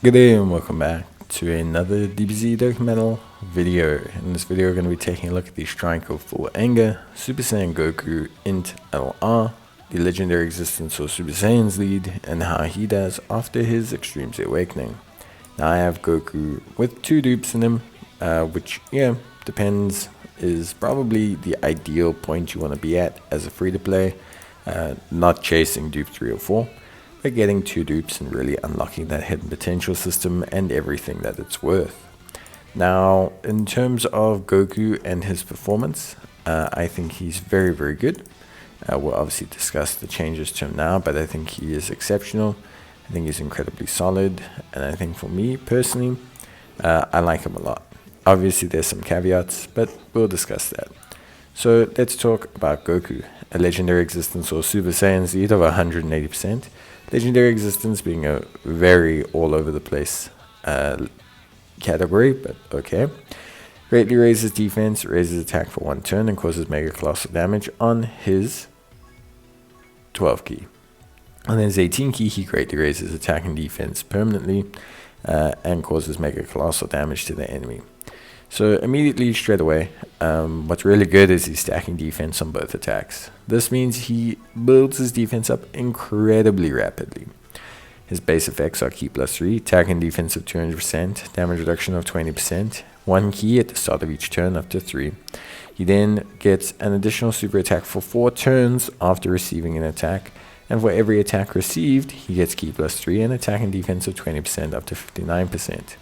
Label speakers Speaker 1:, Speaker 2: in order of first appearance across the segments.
Speaker 1: Good day and welcome back to another DBZ Dokkan video. In this video we're going to be taking a look at the Strike of Full Anger, Super Saiyan Goku Int LR, the legendary existence of Super Saiyan's lead, and how he does after his Extreme Z Awakening. Now I have Goku with 2 dupes in him, which depends, is probably the ideal point you want to be at as a free to play, not chasing dupe 3 or 4. But getting 2 dupes and really unlocking that hidden potential system and everything that it's worth. Now, in terms of Goku and his performance, I think he's very, very good. We'll obviously discuss the changes to him now, but I think he is exceptional. I think he's incredibly solid, and I think for me personally, I like him a lot. Obviously, there's some caveats, but we'll discuss that. So let's talk about Goku, a legendary existence or Super Saiyan Z of 180%. Legendary existence being a very all over the place category, but okay. Greatly raises defense, raises attack for 1 turn, and causes mega colossal damage on his 12 key. On his 18 key, he greatly raises attack and defense permanently and causes mega colossal damage to the enemy. So immediately, straight away, what's really good is he's stacking defense on both attacks. This means he builds his defense up incredibly rapidly. His base effects are key plus 3, attack and defense of 200%, damage reduction of 20%, 1 key at the start of each turn up to 3. He then gets an additional super attack for 4 turns after receiving an attack, and for every attack received, he gets key plus 3 and attack and defense of 20% up to 59%.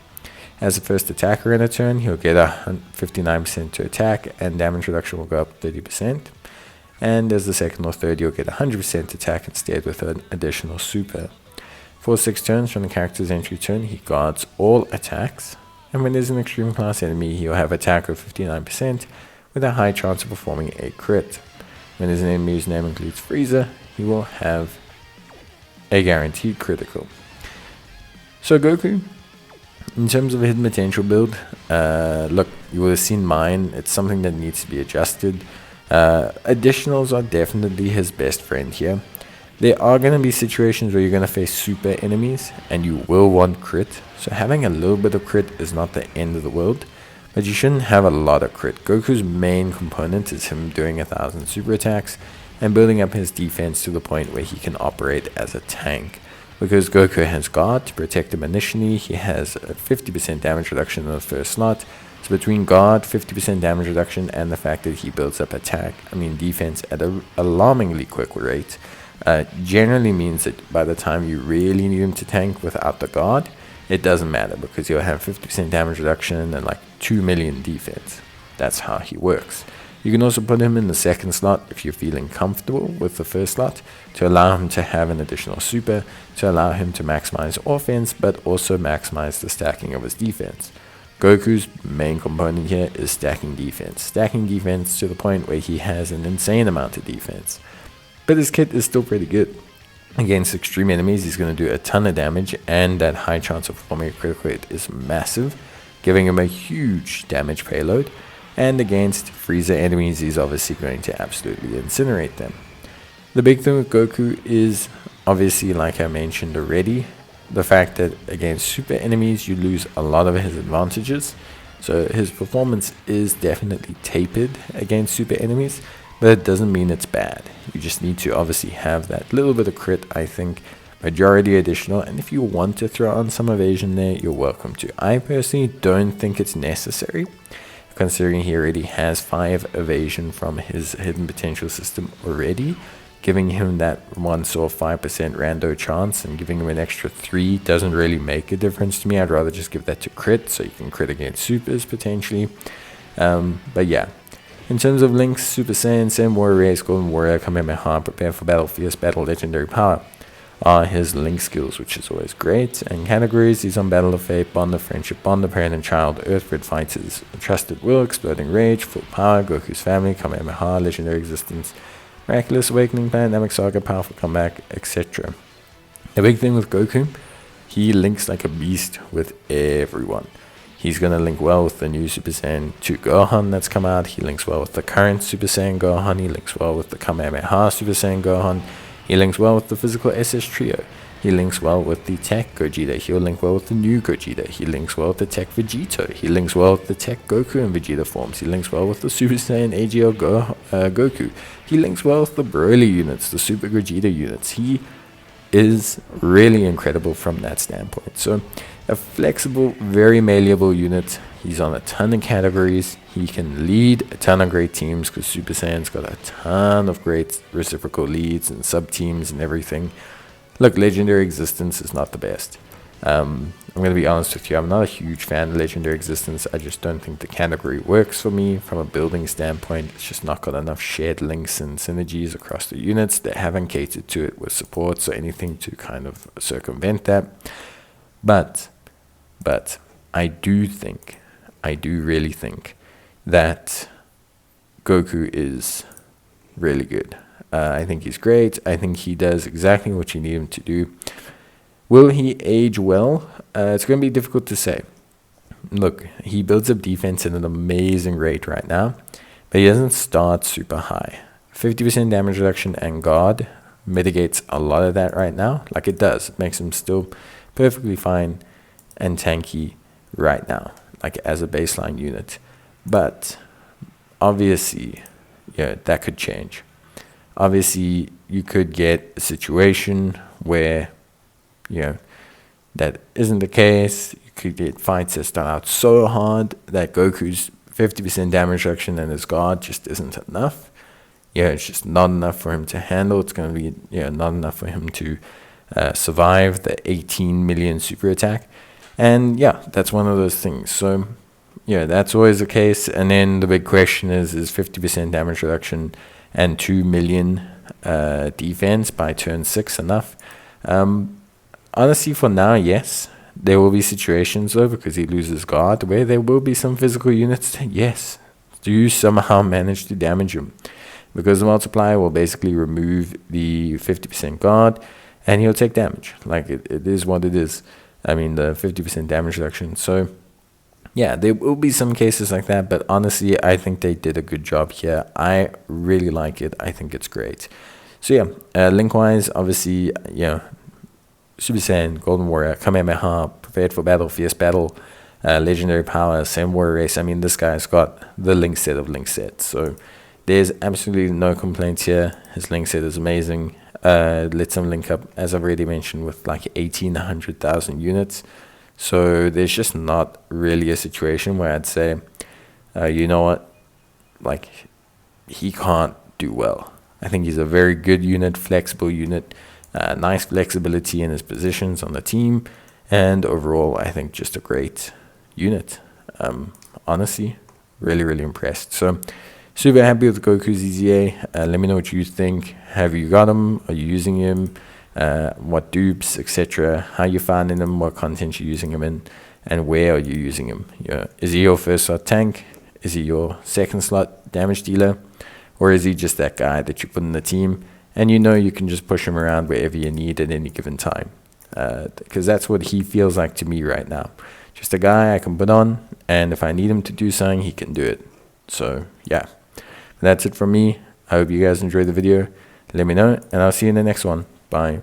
Speaker 1: As the first attacker in a turn, he'll get a 59% to attack, and damage reduction will go up 30%. And as the second or third, you'll get 100% attack instead with an additional super. For 6 turns from the character's entry turn, he guards all attacks, and when there's an extreme class enemy, he'll have attack of 59% with a high chance of performing a crit. When there's an enemy whose name includes Frieza, he will have a guaranteed critical. So Goku, in terms of a hidden potential build, look, you will have seen mine. It's something that needs to be adjusted. Additionals are definitely his best friend here. There are going to be situations where you're going to face super enemies and you will want crit. So having a little bit of crit is not the end of the world, but you shouldn't have a lot of crit. Goku's main component is him doing 1,000 super attacks and building up his defense to the point where he can operate as a tank. Because Goku has guard to protect him initially, he has a 50% damage reduction in the first slot. So between guard, 50% damage reduction, and the fact that he builds up defense at an alarmingly quick rate, generally means that by the time you really need him to tank without the guard, it doesn't matter because you'll have 50% damage reduction and like 2 million defense. That's how he works. You can also put him in the second slot if you're feeling comfortable with the first slot, to allow him to have an additional super, to allow him to maximize offense, but also maximize the stacking of his defense. Goku's main component here is stacking defense to the point where he has an insane amount of defense. But his kit is still pretty good. Against extreme enemies, he's going to do a ton of damage, and that high chance of performing a critical hit is massive, giving him a huge damage payload. And against Frieza enemies, he's obviously going to absolutely incinerate them. The big thing with Goku is, obviously, like I mentioned already, the fact that against super enemies, you lose a lot of his advantages. So his performance is definitely tapered against super enemies, but it doesn't mean it's bad. You just need to obviously have that little bit of crit, I think, majority additional, and if you want to throw on some evasion there, you're welcome to. I personally don't think it's necessary, considering he already has 5 evasion from his hidden potential system already. Giving him that 1 or 5% rando chance and giving him an extra 3 doesn't really make a difference to me. I'd rather just give that to crit, so you can crit against supers potentially. But yeah, in terms of links, Super Saiyan, Saiyan Warrior Race, Golden Warrior, Kamehameha, Prepare for Battle, Fierce Battle, Legendary Power are his link skills, which is always great. And categories, he's on Battle of Fate, Bond of Friendship, Bond of Parent and Child, Earthbred Fighters, Trusted Will, Exploding Rage, Full Power, Goku's Family, Kamehameha, Legendary Existence, Miraculous Awakening, Dynamic Saga, Powerful Comeback, etc. The big thing with Goku, he links like a beast with everyone. He's going to link well with the new Super Saiyan 2 Gohan that's come out. He links well with the current Super Saiyan Gohan. He links well with the Kamehameha Super Saiyan Gohan. He links well with the physical SS Trio. He links well with the tech Gogeta. He'll link well with the new Gogeta. He links well with the tech Vegito. He links well with the tech Goku and Vegeta forms. He links well with the Super Saiyan AGL Goku. He links well with the Broly units, the Super Gogeta units. He is really incredible from that standpoint. So a flexible, very malleable unit. He's on a ton of categories. He can lead a ton of great teams because Super Saiyan's got a ton of great reciprocal leads and sub-teams and everything. Look, Legendary Existence is not the best. I'm going to be honest with you. I'm not a huge fan of Legendary Existence. I just don't think the category works for me from a building standpoint. It's just not got enough shared links and synergies across the units. They haven't catered to it with supports or anything to kind of circumvent that. But I do really think that Goku is really good. I think he's great. I think he does exactly what you need him to do. Will he age well? It's going to be difficult to say. Look, he builds up defense at an amazing rate right now, but he doesn't start super high. 50% damage reduction and guard mitigates a lot of that right now. Like it does. It makes him still perfectly fine and tanky right now, like as a baseline unit. But obviously, yeah, that could change. Obviously, you could get a situation where, you know, that isn't the case. You could get fights that start out so hard that Goku's 50% damage reduction and his guard just isn't enough. Yeah, it's just not enough for him to handle. It's going to be, not enough for him to survive the 18 million super attack. And yeah, that's one of those things. So yeah, that's always the case. And then the big question is 50% damage reduction and 2 million defense by turn 6 enough? Honestly, for now, yes. There will be situations, though, because he loses guard, where there will be some physical units that, yes, do somehow manage to damage him. Because the multiplier will basically remove the 50% guard, and he'll take damage. Like, it is what it is. I mean, the 50% damage reduction. So, yeah, there will be some cases like that, but honestly, I think they did a good job here. I really like it. I think it's great. So, yeah, link-wise, obviously, Super Saiyan, Golden Warrior, Kamehameha, Prepared for Battle, Fierce Battle, Legendary Power, Saiyan Warrior Race. I mean, this guy's got the link set of link sets. So, there's absolutely no complaints here. His link set is amazing. Lets him link up, as I've already mentioned, with like 1,800,000 units. So there's just not really a situation where I'd say, you know what, like, he can't do well. I think he's a very good unit, flexible unit, nice flexibility in his positions on the team, and overall, I think just a great unit. Honestly, really, really impressed. So super happy with Goku's EZA. Let me know what you think. Have you got him? Are you using him? What dupes, etc. How you finding him? What content you're using him in? And where are you using him? Is he your first slot tank? Is he your second slot damage dealer? Or is he just that guy that you put in the team and you can just push him around wherever you need at any given time? Because that's what he feels like to me right now. Just a guy I can put on, and if I need him to do something, he can do it. So yeah, that's it from me. I hope you guys enjoyed the video. Let me know, and I'll see you in the next one. Bye.